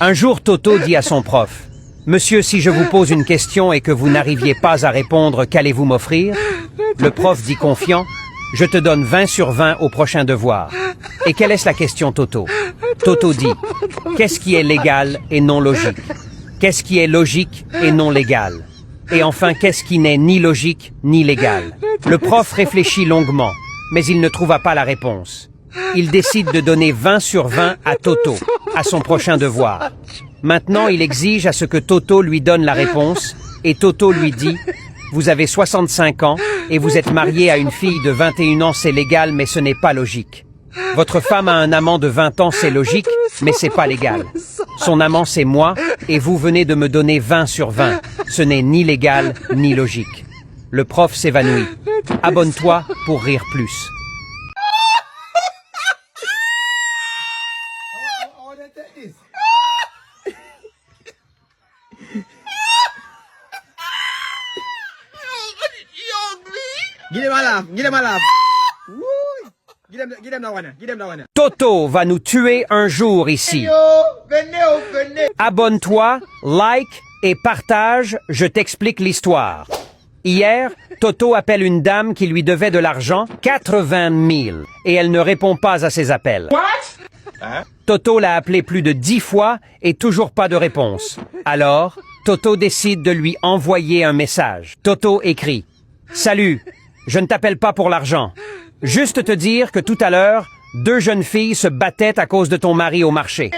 Un jour, Toto dit à son prof, « Monsieur, si je vous pose une question et que vous n'arriviez pas à répondre, qu'allez-vous m'offrir ?» Le prof dit confiant, « Je te donne 20 sur 20 au prochain devoir. » Et quelle est la question, Toto? Toto dit, « Qu'est-ce qui est légal et non logique? Qu'est-ce qui est logique et non légal? Et enfin, qu'est-ce qui n'est ni logique ni légal ?» Le prof réfléchit longuement, mais il ne trouva pas la réponse. Il décide de donner 20 sur 20 à Toto, à son prochain devoir. Maintenant, il exige à ce que Toto lui donne la réponse, et Toto lui dit « Vous avez 65 ans et vous êtes marié à une fille de 21 ans, c'est légal, mais ce n'est pas logique. Votre femme a un amant de 20 ans, c'est logique, mais c'est pas légal. Son amant, c'est moi, et vous venez de me donner 20 sur 20. Ce n'est ni légal, ni logique. » Le prof s'évanouit. Abonne-toi pour rire plus. Get him a laugh. Get him a laugh. Woo. Get him that one. Get him that one. Toto va nous tuer un jour ici. Venez. Abonne-toi, like et partage, je t'explique l'histoire. Hier, Toto appelle une dame qui lui devait de l'argent, 80 000, et elle ne répond pas à ses appels. Toto l'a appelé plus de 10 fois et toujours pas de réponse. Alors, Toto décide de lui envoyer un message. Toto écrit « Salut, je ne t'appelle pas pour l'argent. Juste te dire que tout à l'heure, 2 jeunes filles se battaient à cause de ton mari au marché.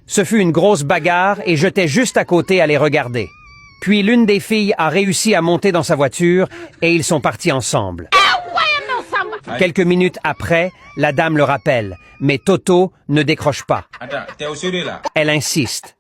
Ce fut une grosse bagarre et j'étais juste à côté à les regarder. Puis l'une des filles a réussi à monter dans sa voiture et ils sont partis ensemble. Quelques minutes après, la dame le rappelle, mais Toto ne décroche pas. Elle insiste.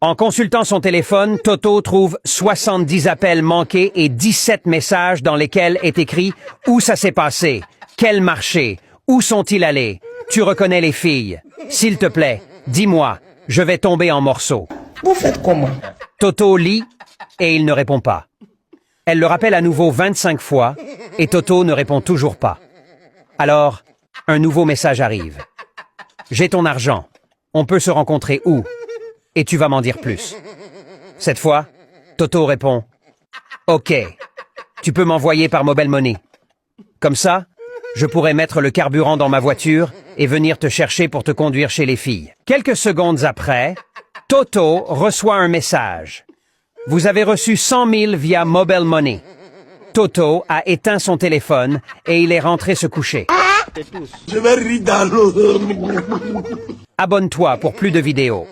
En consultant son téléphone, Toto trouve 70 appels manqués et 17 messages dans lesquels est écrit « Où ça s'est passé? Quel marché? Où sont-ils allés? Tu reconnais les filles? S'il te plaît, dis-moi, je vais tomber en morceaux. » Vous faites comment? Toto lit et il ne répond pas. Elle le rappelle à nouveau 25 fois et Toto ne répond toujours pas. Alors, un nouveau message arrive. « J'ai ton argent. On peut se rencontrer où? Et tu vas m'en dire plus. » Cette fois, Toto répond « Ok, tu peux m'envoyer par Mobile Money. Comme ça, je pourrai mettre le carburant dans ma voiture et venir te chercher pour te conduire chez les filles. » Quelques secondes après, Toto reçoit un message. « Vous avez reçu 100 000 via Mobile Money. » Toto a éteint son téléphone et il est rentré se coucher. Je vais rire dans l'eau. Abonne-toi pour plus de vidéos.